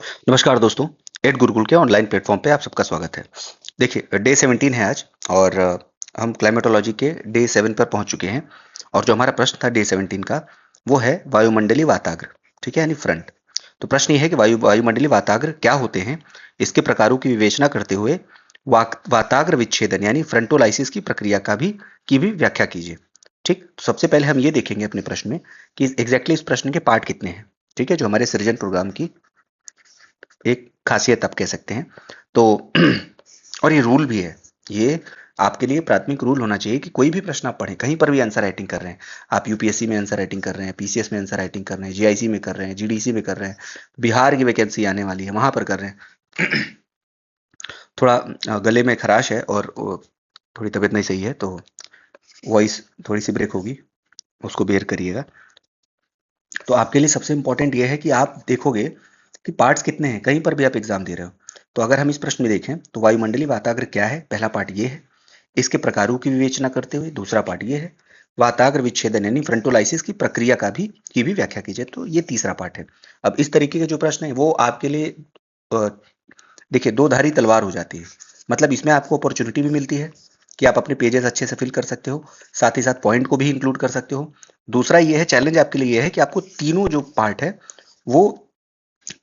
नमस्कार दोस्तों, एड गुरुकुल के ऑनलाइन प्लेटफॉर्म पे आप सबका स्वागत है। देखिए डे 17 है आज और हम क्लाइमेटोलॉजी के डे 7 पर पहुंच चुके हैं और जो हमारा प्रश्न था डे 17 का वो है वायुमंडलीय वाताग्र। ठीक है, यानी फ्रंट। तो प्रश्न ये है कि वायुमंडलीय वाताग्र क्या होते हैं, इसके प्रकारों की विवेचना करते हुए वाताग्र विच्छेदन यानी फ्रंटोलाइसिस की प्रक्रिया की भी व्याख्या कीजिए। ठीक, तो सबसे पहले हम ये देखेंगे अपने प्रश्न में कि एग्जैक्टली इस प्रश्न के पार्ट कितने हैं। ठीक है, जो हमारे सृजन प्रोग्राम की एक खासियत आप कह सकते हैं। तो और ये रूल भी है, ये आपके लिए प्राथमिक रूल होना चाहिए कि कोई भी प्रश्न आप पढ़ें, कहीं पर भी आंसर राइटिंग कर रहे हैं, आप यूपीएससी में आंसर राइटिंग कर रहे हैं, पीसीएस में आंसर राइटिंग कर रहे हैं, जीआईसी में कर रहे हैं, जीडीसी में कर रहे हैं, बिहार की वैकेंसी आने वाली है वहां पर कर रहे हैं। थोड़ा गले में खराश है और थोड़ी तबीयत नहीं सही है, तो वॉइस थोड़ी सी ब्रेक होगी, उसको बेयर करिएगा। तो आपके लिए सबसे इंपॉर्टेंट ये है कि आप देखोगे कि पार्ट्स कितने हैं, कहीं पर भी आप एग्जाम दे रहे हो। तो अगर हम इस प्रश्न में देखें तो वायुमंडलीय वाताग्र क्या है, पहला पार्ट ये है। इसके प्रकारों की विवेचना करते हुए दूसरा पार्ट ये है। वाताग्र विच्छेदन यानी फ्रंटोलाइसिस की प्रक्रिया की भी व्याख्या कीजिए, तो ये तीसरा पार्ट है। अब इस तरीके के जो प्रश्न है वो आपके लिए अ, देखिए दो धारी तलवार हो जाती है। मतलब इसमें आपको अपॉर्चुनिटी भी मिलती है कि आप अपने पेजेस अच्छे से फिल कर सकते हो, साथ ही साथ पॉइंट को भी इंक्लूड कर सकते हो। दूसरा ये है, चैलेंज आपके लिए ये है कि आपको तीनों जो पार्ट है वो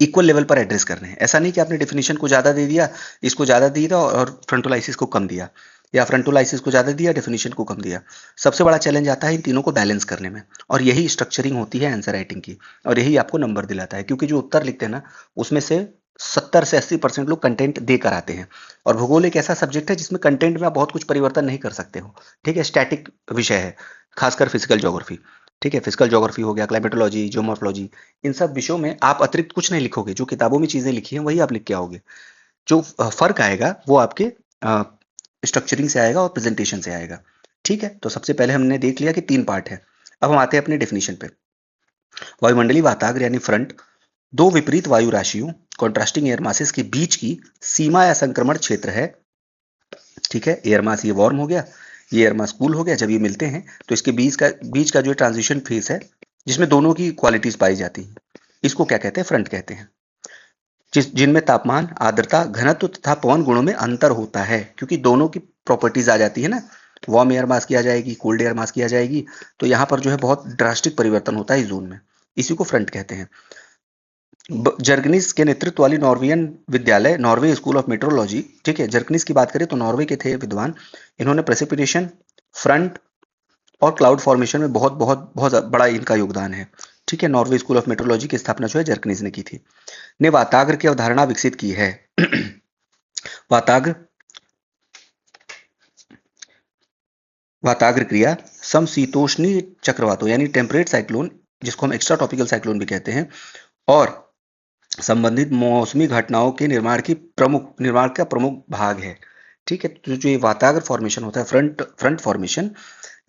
इक्वल लेवल पर एड्रेस करने हैं। ऐसा नहीं कि आपने डेफिनेशन को ज्यादा दे दिया, इसको ज्यादा दे दिया और फ्रंटोलाइसिस को कम दिया, या फ्रंटोलाइसिस को ज्यादा दिया, डेफिनेशन को कम दिया। सबसे बड़ा चैलेंज आता है इन तीनों को बैलेंस करने में, और यही स्ट्रक्चरिंग होती है आंसर राइटिंग की, और यही आपको नंबर दिलाता है। क्योंकि जो उत्तर लिखते हैं ना, उसमें से 70 से 80% लोग कंटेंट देकर आते हैं, और भूगोल एक ऐसा सब्जेक्ट है जिसमें कंटेंट में आप बहुत कुछ परिवर्तन नहीं कर सकते हो। ठीक है, स्टैटिक विषय है, खासकर फिजिकल ज्योग्राफी। ठीक है, फिजिकल ज्योग्राफी हो गया, क्लाइमेटोलॉजी, जियोमॉर्फोलॉजी, इन सब विषयों में आप अतिरिक्त कुछ नहीं लिखोगे, जो किताबों में चीजें लिखी हैं वही आप लिख के आओगे। जो फर्क आएगा वो आपके स्ट्रक्चरिंग से आएगा और प्रेजेंटेशन से आएगा। ठीक है, तो सबसे पहले हमने देख लिया कि तीन पार्ट है। अब हम आते हैं अपने डेफिनेशन पे। वायुमंडलीय वाताग्र यानी फ्रंट दो विपरीत वायु राशियों कॉन्ट्रास्टिंग एयर मासेस के बीच की सीमा या संक्रमण क्षेत्र है। ठीक है, एयर मास ये वार्म हो गया, ये एयर मास कूल हो गया। जब ये मिलते हैं तो इसके बीच का जो ट्रांजिशन फेज है, जिसमें दोनों की क्वालिटीज पाई जाती हैं, इसको क्या कहते हैं, फ्रंट कहते हैं। जिनमें तापमान, आर्द्रता, घनत्व तथा पवन गुणों में अंतर होता है, क्योंकि दोनों की प्रॉपर्टीज आ जाती है ना। वार्म एयर मास की आ जाएगी, कोल्ड एयर मास की आ जाएगी, तो यहाँ पर जो है बहुत ड्रास्टिक परिवर्तन होता है इस जोन में। इसी को फ्रंट कहते हैं। जर्गनिस के नेतृत्व वाली नॉर्वेयन विद्यालय, नॉर्वे स्कूल ऑफ मेट्रोलॉजी, ठीक है, जर्गनिस की बात करें तो नॉर्वे के थे विद्वान। इन्होंने प्रेसिपिटेशन, फ्रंट और क्लाउड फॉर्मेशन में बहुत बहुत बहुत बड़ा इनका योगदान है। ठीक है, नॉर्वे स्कूल ऑफ मेट्रोलॉजी की स्थापना जो है जर्गनिस ने की थी, ने वाताग्र की अवधारणा विकसित की है। वाताग्र वाताग्र क्रिया समशीतोष्णीय चक्रवातों यानी टेम्परेट साइक्लोन, जिसको हम एक्स्ट्रा टॉपिकल साइक्लोन भी कहते हैं, और संबंधित मौसमी घटनाओं के निर्माण का प्रमुख भाग है। ठीक है, तो जो ये वाताग्र फॉर्मेशन होता है, फ्रंट फॉर्मेशन,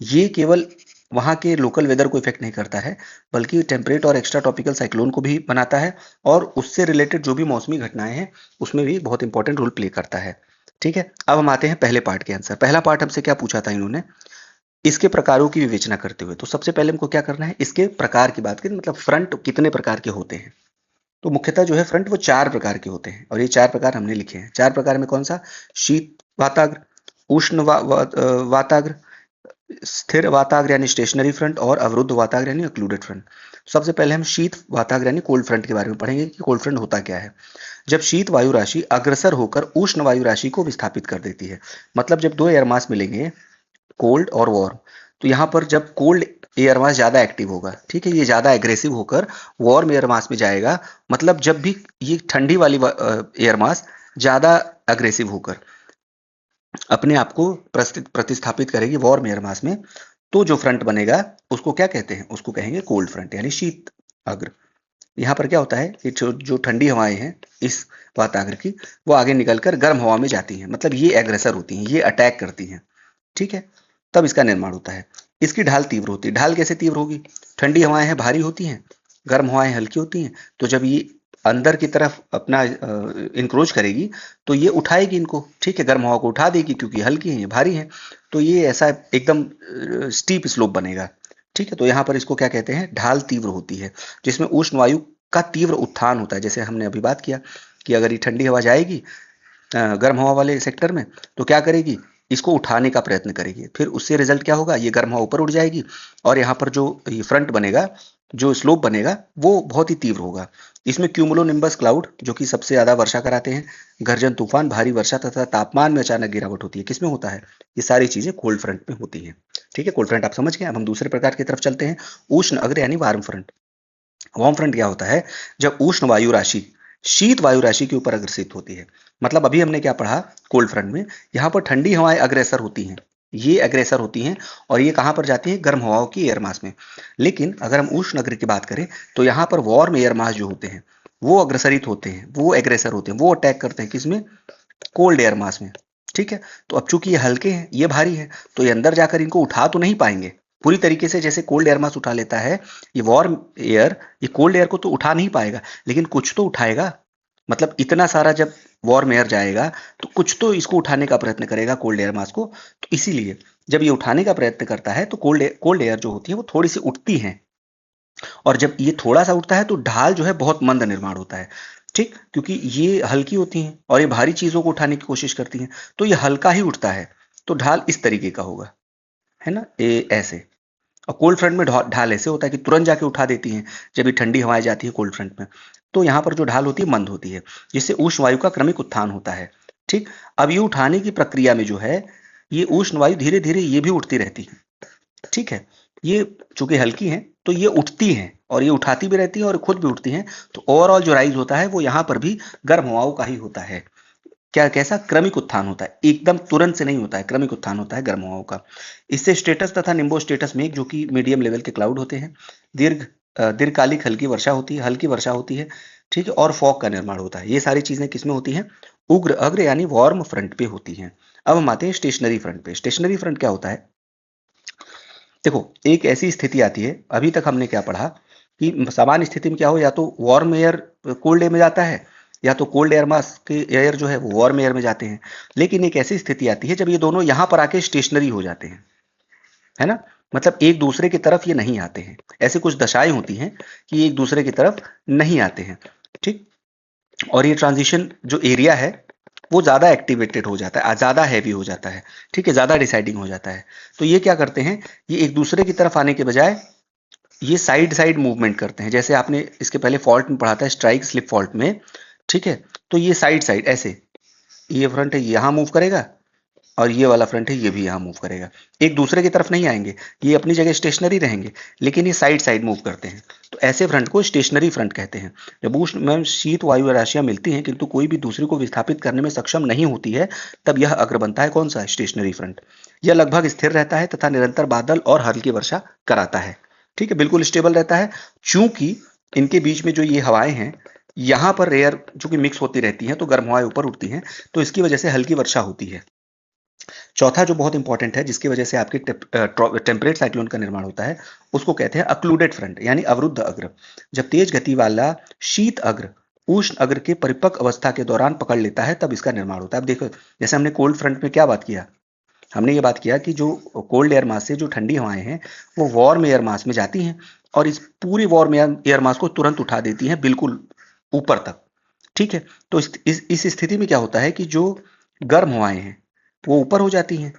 ये केवल वहाँ के लोकल वेदर को इफेक्ट नहीं करता है, बल्कि टेम्परेट और एक्स्ट्रा टॉपिकल साइक्लोन को भी बनाता है, और उससे रिलेटेड जो भी मौसमी घटनाएं हैं उसमें भी बहुत इंपॉर्टेंट रोल प्ले करता है। ठीक है, अब हम आते हैं पहले पार्ट के आंसर। पहला पार्ट हमसे क्या पूछा था इन्होंने, इसके प्रकारों की विवेचना करते हुए। तो सबसे पहले हमको क्या करना है, इसके प्रकार की बात करें, मतलब फ्रंट कितने प्रकार के होते हैं। तो मुख्यतः जो है फ्रंट वो चार प्रकार के होते हैं, और ये चार प्रकार हमने लिखे हैं। चार प्रकार में कौन सा, शीत वाताग्र, उष्ण वाताग्र, स्थिर वाताग्र यानी स्टेशनरी फ्रंट, और अवरुद्ध वाताग्र यानी ऑक्लूडेड फ्रंट। सबसे पहले हम शीत वाताग्र यानी कोल्ड फ्रंट के बारे में पढ़ेंगे कि कोल्ड फ्रंट होता क्या है। जब शीत वायु राशि अग्रसर होकर उष्ण वायु राशि को विस्थापित कर देती है, मतलब जब दो एयर मास मिलेंगे, कोल्ड और वार्म, तो यहाँ पर जब कोल्ड एयर मास ज्यादा एक्टिव होगा, ठीक है, ये ज्यादा एग्रेसिव होकर वार्म एयर मास में जाएगा। मतलब जब भी ये ठंडी वाली एयर मास ज्यादा अग्रेसिव होकर अपने आप को प्रतिस्थापित करेगी वार्म एयर मास में, तो जो फ्रंट बनेगा उसको क्या कहते हैं, उसको कहेंगे कोल्ड फ्रंट यानी शीत अग्र। यहाँ पर क्या होता है कि जो ठंडी हवाएं हैं इस वाताग्र की, वो आगे निकलकर गर्म हवा में जाती हैं, मतलब ये एग्रेसर होती हैं, ये अटैक करती हैं। ठीक है, तब इसका निर्माण होता है। इसकी ढाल तीव्र होती है। ढाल कैसे तीव्र होगी, ठंडी हवाएं हैं भारी होती हैं, गर्म हवाएं हल्की होती हैं, तो जब ये अंदर की तरफ अपना इंक्रोच करेगी तो ये उठाएगी इनको। ठीक है, गर्म हवा को उठा देगी क्योंकि हल्की है, ये भारी है, तो ये ऐसा एकदम स्टीप स्लोप बनेगा। ठीक है, तो यहाँ पर इसको क्या कहते हैं, ढाल तीव्र होती है, जिसमें उष्ण वायु का तीव्र उत्थान होता है। जैसे हमने अभी बात किया कि अगर ये ठंडी हवा जाएगी गर्म हवा वाले सेक्टर में, तो क्या करेगी, इसको उठाने का प्रयत्न करेगी। फिर उससे रिजल्ट क्या होगा, ये गर्म हवा ऊपर उठ जाएगी और यहाँ पर जो ये फ्रंट बनेगा, जो स्लोप बनेगा, वो बहुत ही तीव्र होगा। इसमें क्यूमुलोनिम्बस क्लाउड, जो कि सबसे ज्यादा वर्षा कराते हैं, गर्जन तूफान, भारी वर्षा तथा तापमान में अचानक गिरावट होती है। किसमें होता है, ये सारी चीजें कोल्ड फ्रंट में होती हैं। ठीक है, कोल्ड फ्रंट आप समझ गए। अब हम दूसरे प्रकार की तरफ चलते हैं, उष्ण अग्र यानी वार्म फ्रंट। वार्म फ्रंट क्या होता है, जब उष्ण वायु राशि शीत वायु राशि के ऊपर अग्रसित होती है। मतलब अभी हमने क्या पढ़ा कोल्ड फ्रंट में, यहाँ पर ठंडी हवाएं अग्रसर होती हैं, ये अग्रसर होती हैं और ये कहां पर जाती हैं, गर्म हवाओं की एयर मास में। लेकिन अगर हम उष्ण अग्र की बात करें तो यहाँ पर वार्म एयर मास जो होते हैं वो अग्रसरित होते हैं, वो एग्रेसर होते हैं, वो अटैक करते हैं किसमें, कोल्ड एयर मास में। ठीक है, तो अब चूंकि ये हल्के हैं, ये भारी है, तो ये अंदर जाकर इनको उठा तो नहीं पाएंगे पूरी तरीके से, जैसे कोल्ड एयर मास उठा लेता है, ये वार्म एयर ये कोल्ड एयर को तो उठा नहीं पाएगा, लेकिन कुछ तो उठाएगा। मतलब इतना सारा जब वार्म एयर जाएगा तो कुछ तो इसको उठाने का प्रयत्न करेगा कोल्ड एयर मास को। तो इसीलिए जब ये उठाने का प्रयत्न करता है तो कोल्ड एयर जो होती है वो थोड़ी सी उठती है, और जब ये थोड़ा सा उठता है तो ढाल जो है बहुत मंद निर्माण होता है। ठीक, क्योंकि ये हल्की होती हैं और ये भारी चीजों को उठाने की कोशिश करती हैं, तो ये हल्का ही उठता है, तो ढाल इस तरीके का होगा, है ना, ये ऐसे। और कोल्ड फ्रंट में ढाल ऐसे होता है कि तुरंत जाके उठा देती हैं जब ये ठंडी हवाएं जाती है कोल्ड फ्रंट में। तो यहाँ पर जो ढाल होती है मंद होती है, जिससे उष्ण वायु का क्रमिक उत्थान होता है। ठीक, अब ये उठाने की प्रक्रिया में जो है, ये उष्ण वायु धीरे धीरे ये भी उठती रहती है। ठीक है, ये चूंकि हल्की हैं तो ये उठती हैं और ये उठाती भी रहती हैं और खुद भी उठती हैं। तो ओवरऑल जो राइज होता है वो यहाँ पर भी गर्म हवाओं का ही होता है। क्या, कैसा, क्रमिक उत्थान होता है, एकदम तुरंत से नहीं होता है, क्रमिक उत्थान होता है गर्म हवाओं का। इससे स्टेटस तथा निम्बो स्टेटस में, जो कि मीडियम लेवल के क्लाउड होते हैं, दीर्घकालिक हल्की वर्षा होती है, ठीक है, और फॉग का निर्माण होता है। ये सारी चीजें किसमें होती हैं, उग्र अग्र यानी वार्म फ्रंट पे होती हैं। अब हम आते हैं स्टेशनरी फ्रंट पे। स्टेशनरी फ्रंट क्या होता है, देखो एक ऐसी स्थिति आती है, अभी तक हमने क्या पढ़ा कि सामान्य स्थिति में क्या हो, या तो वार्म एयर कोल्ड एयर में जाता है, या तो कोल्ड एयर मास के एयर जो है वो वार्म एयर में जाते हैं। लेकिन एक ऐसी स्थिति आती है जब ये दोनों यहां पर आके स्टेशनरी हो जाते हैं, है ना, मतलब एक दूसरे की तरफ ये नहीं आते हैं। ऐसे कुछ दशाएं होती हैं कि एक दूसरे की तरफ नहीं आते हैं। ठीक, और ये ट्रांजिशन जो एरिया है वो ज्यादा एक्टिवेटेड हो जाता है, ज्यादा हैवी हो जाता है। ठीक है, ज्यादा डिसाइडिंग हो जाता है। तो ये क्या करते हैं, ये एक दूसरे की तरफ आने के बजाय ये साइड साइड मूवमेंट करते हैं। जैसे आपने इसके पहले फॉल्ट में पढ़ा था, स्ट्राइक स्लिप फॉल्ट में। ठीक है, तो ये साइड साइड ऐसे, ये फ्रंट है यहाँ मूव करेगा और ये वाला फ्रंट है ये भी यहाँ मूव करेगा, एक दूसरे की तरफ नहीं आएंगे, ये अपनी जगह स्टेशनरी रहेंगे, लेकिन ये साइड साइड मूव करते हैं। तो ऐसे फ्रंट को स्टेशनरी फ्रंट कहते हैं। जब उष्ण में शीत वायु राशियां मिलती हैं किंतु कोई भी दूसरे को विस्थापित करने में सक्षम नहीं होती है, तब यह अग्र बनता है कौन सा, स्टेशनरी फ्रंट। यह लगभग स्थिर रहता है तथा निरंतर बादल और हल्की वर्षा कराता है। ठीक है, बिल्कुल स्टेबल रहता है, चूंकि इनके बीच में जो ये हवाएं हैं, यहाँ पर एयर जो कि मिक्स होती रहती हैं तो गर्म हवाएं ऊपर उठती हैं, तो इसकी वजह से हल्की वर्षा होती है। चौथा जो बहुत इंपॉर्टेंट है, जिसकी वजह से आपके टेम्परेट साइक्लोन का निर्माण होता है, उसको कहते हैं अक्लूडेड फ्रंट यानी अवरुद्ध अग्र। जब तेज गति वाला शीत अग्र उष्ण अग्र के परिपक्व अवस्था के दौरान पकड़ लेता है तब इसका निर्माण होता है। अब देखो, जैसे हमने कोल्ड फ्रंट में क्या बात किया, हमने ये बात किया कि जो कोल्ड एयर मास से जो ठंडी हवाएं हैं वो वार्म एयर मास में जाती हैं और इस पूरी वार्म एयर मास को तुरंत उठा देती हैं बिल्कुल ऊपर तक। ठीक है, तो इस स्थिति में क्या होता है कि जो गर्म हवाएं हैं वो ऊपर हो जाती हैं,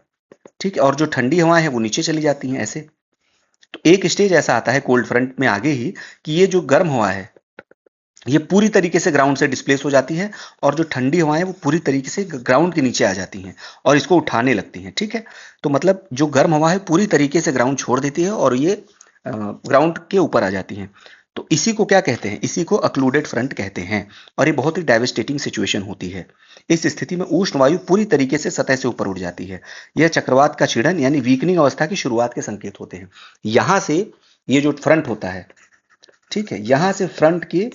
ठीक है, और जो ठंडी हवाएं हैं वो नीचे चली जाती हैं ऐसे। तो एक स्टेज ऐसा आता है कोल्ड फ्रंट में आगे ही कि ये जो गर्म हवा है ये पूरी तरीके से ग्राउंड से डिस्प्लेस हो जाती है और जो ठंडी हवाएं हैं वो पूरी तरीके से ग्राउंड के नीचे आ जाती हैं और इसको उठाने लगती हैं। ठीक है, तो मतलब जो गर्म हवा है पूरी तरीके से ग्राउंड छोड़ देती है और ये ग्राउंड के ऊपर आ जाती हैं। तो इसी को क्या कहते हैं, इसी को अक्लूडेड फ्रंट कहते हैं और ये बहुत ही डेविस्टेटिंग सिचुएशन होती है। इस स्थिति में उष्ण वायु पूरी तरीके से सतह से ऊपर उड़ जाती है। यह चक्रवात का क्षीणन यानी वीकनिंग अवस्था की शुरुआत के संकेत होते हैं। यहां से ये जो फ्रंट होता है, ठीक है, यहां से फ्रंट की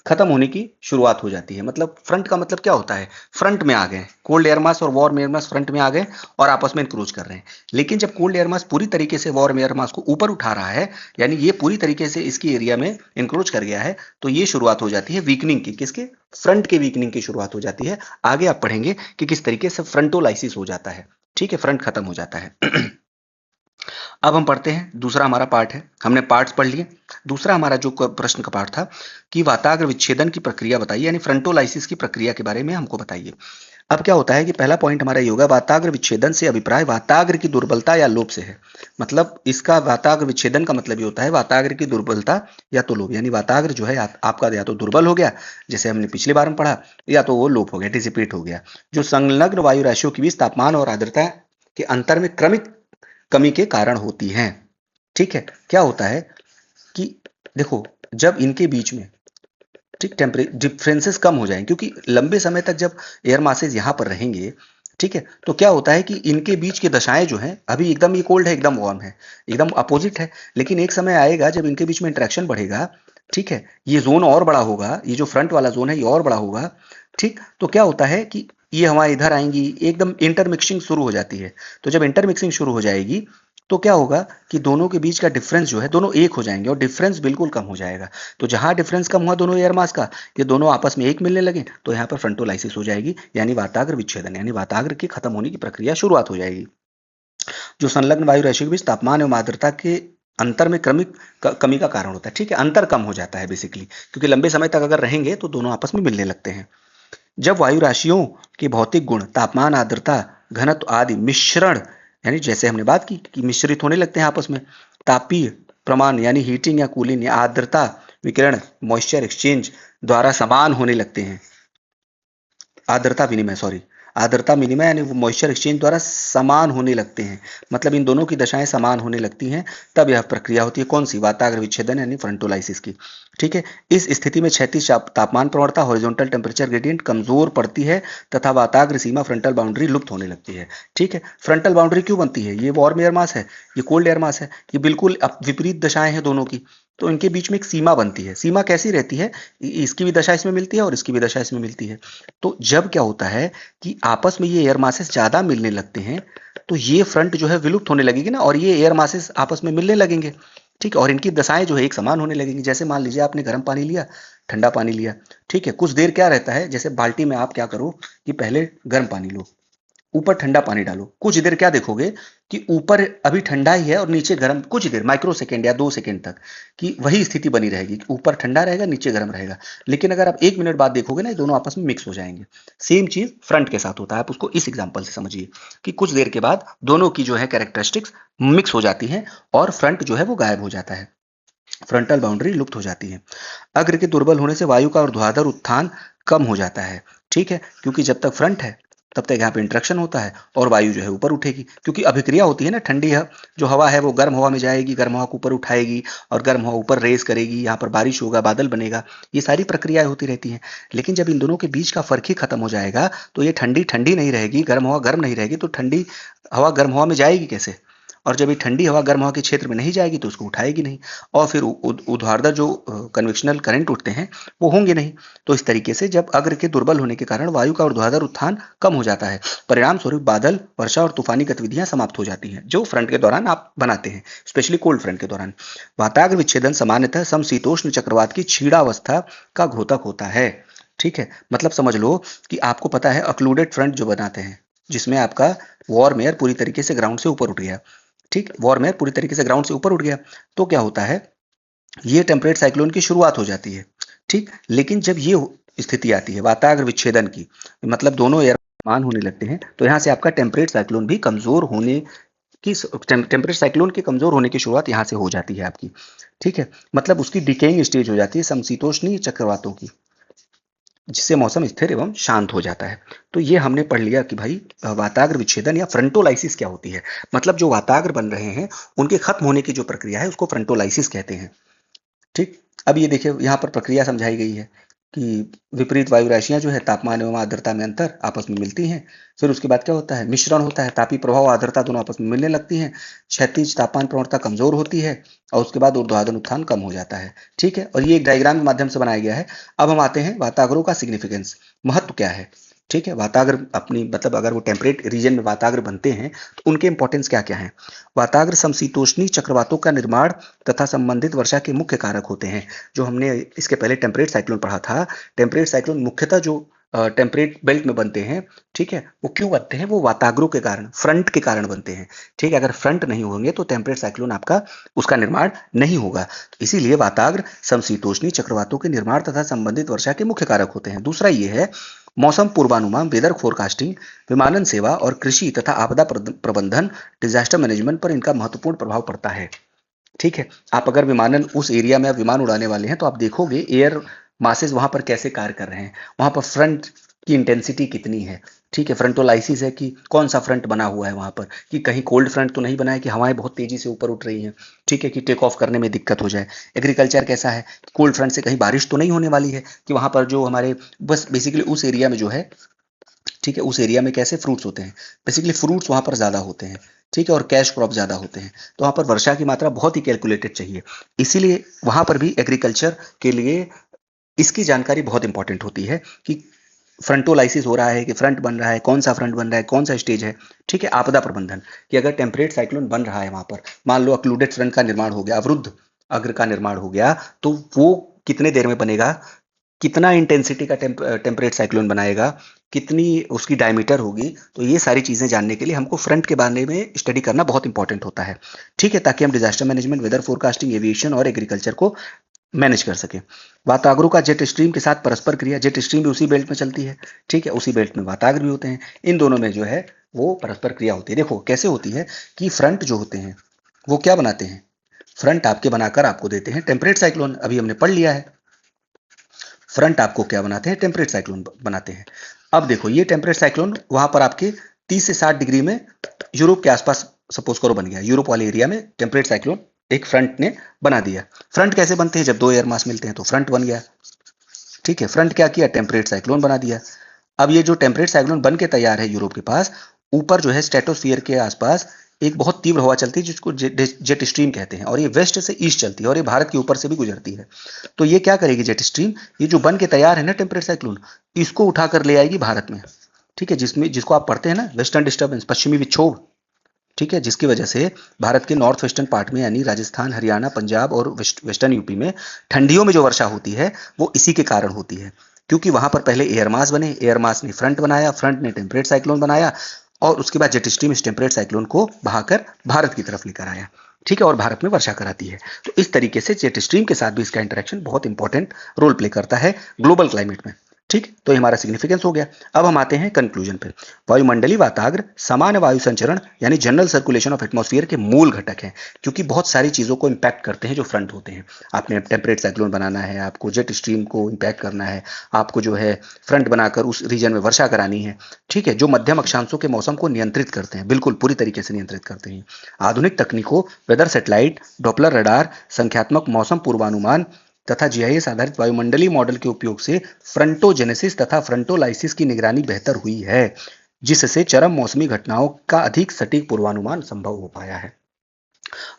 खत्म होने की शुरुआत हो जाती है। मतलब फ्रंट का मतलब क्या होता है, फ्रंट में आ गए, कोल्ड एयर मास और वार्म एयर मास फ्रंट में आ गए और आपस में इंक्रोच कर रहे हैं। लेकिन जब कोल्ड एयर मास पूरी तरीके से वार्म एयर मास को ऊपर उठा रहा है, यानी ये पूरी तरीके से इसकी एरिया में इंक्रोच कर गया है, तो ये शुरुआत हो जाती है वीकनिंग की। किसके, फ्रंट के वीकनिंग की शुरुआत हो जाती है। आगे आप पढ़ेंगे कि किस तरीके से फ्रंटोलाइसिस हो जाता है। ठीक है, फ्रंट खत्म हो जाता है। अब हम पढ़ते हैं, दूसरा हमारा पार्ट है, हमने पार्ट्स पढ़ लिए। दूसरा हमारा जो प्रश्न का पार्ट था कि वाताग्र विच्छेदन की प्रक्रिया बताइए, यानी फ्रंटोलाइसिस की प्रक्रिया के बारे में हमको बताइए। अब क्या होता है कि पहला पॉइंट हमारा ये होगा, वाताग्र विच्छेदन से अभिप्राय वाताग्र की दुर्बलता या लोप से है। मतलब इसका वाताग्र विच्छेदन का मतलब ये होता है वाताग्र की दुर्बलता या तो लोप, यानी वाताग्र जो है आपका या तो दुर्बल हो गया, जैसे हमने पिछली बार में पढ़ा, या तो वो लोप हो गया, डिसिपेट हो गया, जो संलग्न वायु राशियों के बीच तापमान और आर्द्रता के अंतर में क्रमिक कमी के कारण होती हैं। ठीक है, क्या होता है कि देखो, जब इनके बीच में ठीक टेम्परेचर डिफरेंसेस कम हो जाएंगे, क्योंकि लंबे समय तक जब एयर मासेज यहाँ पर रहेंगे, ठीक है, तो क्या होता है कि इनके बीच की दशाएं जो हैं, अभी एकदम ये कोल्ड है, एकदम वार्म है, एकदम अपोजिट है, लेकिन एक समय आएगा जब इनके बीच में इंटरेक्शन बढ़ेगा, ठीक है, ये जोन और बड़ा होगा, ये जो फ्रंट वाला जोन है ये और बड़ा होगा, ठीक, तो क्या होता है कि ये हवा इधर आएंगी, एकदम इंटरमिक्सिंग शुरू हो जाती है। तो जब इंटरमिक्सिंग शुरू हो जाएगी तो क्या होगा कि दोनों के बीच का डिफरेंस जो है, दोनों एक हो जाएंगे और डिफरेंस बिल्कुल कम हो जाएगा। तो जहां डिफरेंस कम हुआ दोनों एयर मास का, ये दोनों आपस में एक मिलने लगे, तो यहाँ पर फ्रंटोलाइसिस हो जाएगी, यानी वाताग्र विच्छेदन, यानी वाताग्र की खत्म होने की प्रक्रिया शुरुआत हो जाएगी, जो संलग्न वायु राशियों के बीच तापमान एवं आर्द्रता के अंतर में क्रमिक कमी का कारण होता है। ठीक है, अंतर कम हो जाता है बेसिकली, क्योंकि लंबे समय तक अगर रहेंगे तो दोनों आपस में मिलने लगते हैं। जब वायु राशियों के भौतिक गुण, तापमान, आर्द्रता, घनत्व आदि मिश्रण, यानी जैसे हमने बात की कि मिश्रित होने लगते हैं आपस में, तापीय प्रमाण यानी हीटिंग या कूलिंग या आर्द्रता विकिरण मॉइस्चर एक्सचेंज द्वारा समान होने लगते हैं, आर्द्रता विनिमय, सॉरी, आर्द्रता विनिमय यानी वो मॉइस्चर एक्सचेंज द्वारा समान होने लगते हैं, मतलब इन दोनों की दशाएं समान होने लगती हैं, तब यह प्रक्रिया होती है कौन सी, वाताग्र विच्छेदन यानी फ्रंटोलाइसिस की। ठीक है, इस स्थिति में क्षैतिज तापमान प्रवणता हॉरिजॉन्टल टेम्परेचर ग्रेडियंट कमजोर पड़ती है तथा वाताग्र सीमा फ्रंटल बाउंड्री लुप्त होने लगती है। ठीक है, फ्रंटल बाउंड्री क्यों बनती है, ये वार्म एयर मास है, ये कोल्ड एयर मास है, ये बिल्कुल विपरीत दशाएं हैं दोनों की, तो इनके बीच में एक सीमा बनती है। सीमा कैसी रहती है, इसकी भी दशा इसमें मिलती है और इसकी भी दशा इसमें मिलती है। तो जब क्या होता है कि आपस में ये एयर मासेस ज्यादा मिलने लगते हैं, तो ये फ्रंट जो है विलुप्त होने लगेगी ना, और ये एयर मासेस आपस में मिलने लगेंगे। ठीक है, और इनकी दशाएं जो है एक समान होने लगेंगी। जैसे मान लीजिए आपने गर्म पानी लिया, ठंडा पानी लिया, ठीक है, कुछ देर क्या रहता है, जैसे बाल्टी में आप क्या करो कि पहले गर्म पानी लो, ऊपर ठंडा पानी डालो, कुछ देर क्या देखोगे कि ऊपर अभी ठंडा ही है और नीचे गर्म, कुछ देर माइक्रो सेकेंड या 2 सेकेंड तक कि वही स्थिति बनी रहेगी, ऊपर ठंडा रहेगा नीचे गर्म रहेगा। लेकिन अगर आप 1 मिनट बाद देखोगे ना, ये दोनों आपस में मिक्स हो जाएंगे। सेम चीज फ्रंट के साथ होता है, आप उसको इस एग्जांपल से समझिए कि कुछ देर के बाद दोनों की जो है कैरेक्टरिस्टिक्स मिक्स हो जाती हैं और फ्रंट जो है वो गायब हो जाता है, फ्रंटल बाउंड्री लुप्त हो जाती है। अग्र के दुर्बल होने से वायु का ऊर्ध्वाधर उत्थान कम हो जाता है। ठीक है, क्योंकि जब तक फ्रंट है तब तक यहाँ पे इंट्रैक्शन होता है और वायु जो है ऊपर उठेगी, क्योंकि अभिक्रिया होती है ना, ठंडी है जो हवा है वो गर्म हवा में जाएगी, गर्म हवा को ऊपर उठाएगी और गर्म हवा ऊपर रेस करेगी, यहाँ पर बारिश होगा, बादल बनेगा, ये सारी प्रक्रियाएं होती रहती हैं। लेकिन जब इन दोनों के बीच का फर्क ही खत्म हो जाएगा, तो ये ठंडी ठंडी नहीं रहेगी, गर्म हवा गर्म नहीं रहेगी, तो ठंडी हवा गर्म हवा में जाएगी कैसे, और जब ये ठंडी हवा गर्म हवा के क्षेत्र में नहीं जाएगी तो उसको उठाएगी नहीं, और फिर ऊर्ध्वाधर जो कन्वेक्शनल करंट उठते हैं वो होंगे नहीं। तो इस तरीके से जब अग्र के दुर्बल होने के कारण वायु का ऊर्ध्वाधर उत्थान कम हो जाता है, परिणाम स्वरूप बादल, वर्षा और तूफानी गतिविधियां समाप्त हो जाती हैं, जो फ्रंट के दौरान आप बनाते हैं, स्पेशली कोल्ड फ्रंट के दौरान। वाताग्र विच्छेदन सामान्यतः समशीतोष्ण चक्रवात की क्षीणावस्था का घोतक होता है। ठीक है, मतलब समझ लो कि आपको पता है अक्लूडेड फ्रंट जो बनाते हैं, जिसमें आपका वार्म एयर पूरी तरीके से ग्राउंड से ऊपर उठ गया, ठीक, वार्म एयर पूरी तरीके से ग्राउंड से ऊपर उठ गया, तो क्या होता है, ये टेम्परेट साइक्लोन की शुरुआत हो जाती है। ठीक, लेकिन जब ये स्थिति आती है वाताग्र विच्छेदन की, मतलब दोनों एयर समान होने लगते हैं, तो यहाँ से आपका टेम्परेट साइक्लोन भी कमजोर होने की, टेम्परेट साइक्लोन के कमजोर होने की शुरुआत यहाँ से हो जाती है आपकी। ठीक है, मतलब उसकी डिकेइंग स्टेज हो जाती है समशीतोष्णीय चक्रवातों की, जिससे मौसम स्थिर एवं शांत हो जाता है। तो ये हमने पढ़ लिया कि भाई वाताग्र विच्छेदन या फ्रंटोलाइसिस क्या होती है, मतलब जो वाताग्र बन रहे हैं उनके खत्म होने की जो प्रक्रिया है उसको फ्रंटोलाइसिस कहते हैं। ठीक, अब ये देखिए यहाँ पर प्रक्रिया समझाई गई है कि विपरीत वायु राशियां जो है तापमान एवं आर्द्रता में अंतर आपस में मिलती हैं, फिर उसके बाद क्या होता है, मिश्रण होता है, तापीय प्रभाव आर्द्रता दोनों आपस में मिलने लगती हैं, क्षैतिज तापमान प्रवणता कमजोर होती है और उसके बाद ऊर्ध्वाधर उत्थान कम हो जाता है। ठीक है, और ये एक डायग्राम के माध्यम से बनाया गया है। अब हम आते हैं वाताग्रों का सिग्निफिकेंस, महत्व क्या है। ठीक है, वाताग्र अपनी मतलब अगर वो टेम्परेट रीजन में वाताग्र बनते हैं तो उनके इंपॉर्टेंस क्या क्या है। वाताग्र समशीतोष्णी चक्रवातों का निर्माण तथा संबंधित वर्षा के मुख्य कारक होते हैं। जो हमने इसके पहले टेम्परेट साइक्लोन पढ़ा था, टेम्परेट साइक्लोन मुख्यतः जो टेम्परेट बेल्ट में बनते हैं, ठीक है, वो क्यों बनते हैं? वो वाताग्रों के कारण, फ्रंट के कारण बनते हैं, ठीक है। अगर फ्रंट नहीं होंगे तो टेम्परेट साइक्लोन आपका उसका निर्माण नहीं होगा। इसीलिए वाताग्र समशीतोष्णी चक्रवातों के निर्माण तथा संबंधित वर्षा के मुख्य कारक होते हैं। दूसरा ये है मौसम पूर्वानुमान, वेदर फोरकास्टिंग, विमानन सेवा और कृषि तथा आपदा प्रबंधन, डिजास्टर मैनेजमेंट पर इनका महत्वपूर्ण प्रभाव पड़ता है। ठीक है, आप अगर विमानन उस एरिया में आप विमान उड़ाने वाले हैं तो आप देखोगे एयर मासेस वहां पर कैसे कार्य कर रहे हैं, वहां पर फ्रंट की इंटेंसिटी कितनी है, ठीक है, फ्रंटोलाइसिस है कि कौन सा फ्रंट बना हुआ है वहां पर, कि कहीं कोल्ड फ्रंट तो नहीं बना है कि हवाएं बहुत तेजी से ऊपर उठ रही हैं, ठीक है, कि टेक ऑफ करने में दिक्कत हो जाए। एग्रीकल्चर कैसा है, कोल्ड फ्रंट से कहीं बारिश तो नहीं होने वाली है कि वहां पर जो हमारे बस बेसिकली उस एरिया में जो है, ठीक है, उस एरिया में कैसे फ्रूट्स होते हैं, बेसिकली फ्रूट्स वहां पर ज्यादा होते हैं, ठीक है, और कैश क्रॉप ज्यादा होते हैं, तो वहां पर वर्षा की मात्रा बहुत ही कैलकुलेटेड चाहिए। इसीलिए वहां पर भी एग्रीकल्चर के लिए इसकी जानकारी बहुत इंपॉर्टेंट होती है कि फ्रंटोलाइसिस हो रहा है कि फ्रंट बन रहा है, कौन सा फ्रंट बन रहा है, कौन सा स्टेज है, ठीक है। आपदा प्रबंधन कि अगर टेम्परेट साइक्लोन बन रहा है वहां पर, मान लो अक्लूडेड फ्रंट का निर्माण हो गया, अवरुद्ध अग्र का निर्माण हो गया, तो वो कितने देर में बनेगा, कितना इंटेंसिटी का टेम्परेट साइक्लोन बनाएगा, कितनी उसकी डायमीटर होगी, तो ये सारी चीजें जानने के लिए हमको फ्रंट के बारे में स्टडी करना बहुत इंपॉर्टेंट होता है, ठीक है, ताकि हम disaster management, weather forecasting, aviation और एग्रीकल्चर को मैनेज कर सके। वाताग्रों का जेट स्ट्रीम के साथ परस्पर क्रिया, जेट स्ट्रीम भी उसी बेल्ट में चलती है, ठीक है, उसी बेल्ट में वाताग्र भी होते हैं, इन दोनों में जो है वो परस्पर क्रिया होती है। देखो कैसे होती है कि फ्रंट जो होते हैं वो क्या बनाते हैं, फ्रंट आपके बनाकर आपको देते हैं टेम्परेट साइक्लोन, अभी हमने पढ़ लिया है। फ्रंट आपको क्या बनाते हैं, टेम्परेट साइक्लोन बनाते हैं। अब देखो ये टेम्परेट साइक्लोन वहां पर आपके 30 से 60 डिग्री में यूरोप के आसपास सपोज करो बन गया, यूरोप वाले एरिया में टेम्परेट साइक्लोन एक फ्रंट ने बना दिया। फ्रंट कैसे बनते हैं, जब दो एयर मास मिलते हैं तो फ्रंट बन गया, ठीक है। फ्रंट क्या किया, टेम्परेट साइक्लोन बना दिया। अब ये जो टेम्परेट साइक्लोन बन के तैयार है यूरोप के पास, ऊपर जो है स्ट्रेटोस्फियर के आसपास एक बहुत तीव्र हवा चलती है जिसको जेट स्ट्रीम कहते हैं, और ये वेस्ट से ईस्ट चलती है और ये भारत के ऊपर से भी गुजरती है। तो ये क्या करेगी जेट स्ट्रीम, ये जो बन के तैयार है ना टेम्परेट साइक्लोन, इसको उठाकर ले आएगी भारत में, ठीक है, जिसमें जिसको आप पढ़ते हैं ना वेस्टर्न डिस्टर्बेंस, पश्चिमी विक्षोभ, ठीक है, जिसकी वजह से भारत के नॉर्थ वेस्टर्न पार्ट में यानी राजस्थान, हरियाणा, पंजाब और वेस्टर्न यूपी में ठंडियों में जो वर्षा होती है वो इसी के कारण होती है, क्योंकि वहां पर पहले एयर मास बने, एयर मास ने फ्रंट बनाया, फ्रंट ने टेम्परेट साइक्लोन बनाया, और उसके बाद जेट स्ट्रीम इस टेम्परेट साइक्लोन को बहाकर भारत की तरफ लेकर आया, ठीक है, और भारत में वर्षा कराती है। तो इस तरीके से जेट स्ट्रीम के साथ भी इसका इंटरेक्शन बहुत इंपॉर्टेंट रोल प्ले करता है ग्लोबल क्लाइमेट में, ठीक। तो ये हमारा सिग्निफिकेंस हो गया। अब हम आते हैं कंक्लूजन पे। वायुमंडलीय वाताग्र सामान्य वायु संचरण यानी जनरल सर्कुलेशन ऑफ एटमॉस्फेयर के मूल घटक हैं, क्योंकि बहुत सारी चीजों को इंपैक्ट करते हैं जो फ्रंट होते हैं। आपने टेम्परेट साइक्लोन बनाना है, आपको जेट स्ट्रीम को इंपैक्ट करना है, आपको जो है फ्रंट बनाकर उस रीजन में वर्षा करानी है, ठीक है, जो मध्यम अक्षांशों के मौसम को नियंत्रित करते हैं, बिल्कुल पूरी तरीके से नियंत्रित करते हैं। आधुनिक तकनीकों, वेदर सेटेलाइट, डॉपलर रडार, संख्यात्मक मौसम पूर्वानुमान तथा जीआईएस आधारित वायुमंडलीय मॉडल के उपयोग से फ्रंटोजेनेसिस तथा फ्रंटोलाइसिस की निगरानी बेहतर हुई है, जिससे चरम मौसमी घटनाओं का अधिक सटीक पूर्वानुमान संभव हो पाया है।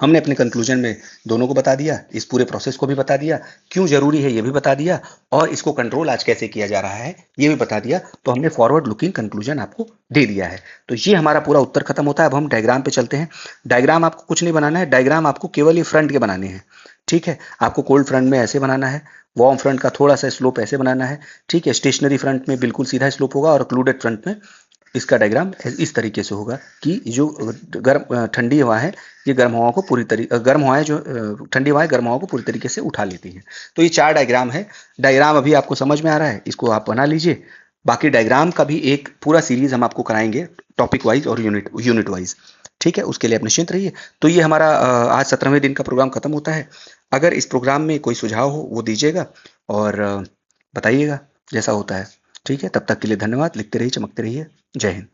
हमने अपने कंक्लूजन में दोनों को बता दिया, इस पूरे प्रोसेस को भी बता दिया, क्यों जरूरी है ये भी बता दिया, और इसको कंट्रोल आज कैसे किया जा रहा है ये भी बता दिया। तो हमने फॉरवर्ड लुकिंग कंक्लूजन आपको दे दिया है। तो ये हमारा पूरा उत्तर खत्म होता है। अब हम डायग्राम पे चलते हैं। डायग्राम आपको कुछ नहीं बनाना है, डायग्राम आपको केवल ये फ्रंट के बनाने हैं, ठीक है। आपको कोल्ड फ्रंट में ऐसे बनाना है, वार्म फ्रंट का थोड़ा सा स्लोप ऐसे बनाना है, ठीक है। स्टेशनरी फ्रंट में बिल्कुल सीधा स्लोप होगा, और क्लूडेड फ्रंट में इसका डायग्राम इस तरीके से होगा कि जो गर्म ठंडी हवा है, ये गर्म हवाओं को पूरी तरीके गर्म हवाएं जो ठंडी हवाएं गर्म हवाओं को पूरी तरीके से उठा लेती हैं। तो ये 4 डायग्राम है। डायग्राम अभी आपको समझ में आ रहा है, इसको आप बना लीजिए। बाकी डायग्राम का भी एक पूरा सीरीज हम आपको कराएंगे, टॉपिक वाइज और यूनिट वाइज, ठीक है। उसके लिए आप निश्चिंत रहिए। तो ये हमारा आज 17वें दिन का प्रोग्राम खत्म होता है। अगर इस प्रोग्राम में कोई सुझाव हो वो दीजिएगा और बताइएगा जैसा होता है, ठीक है। तब तक के लिए धन्यवाद। लिखते रहिए, चमकते रहिए। जय हिंद।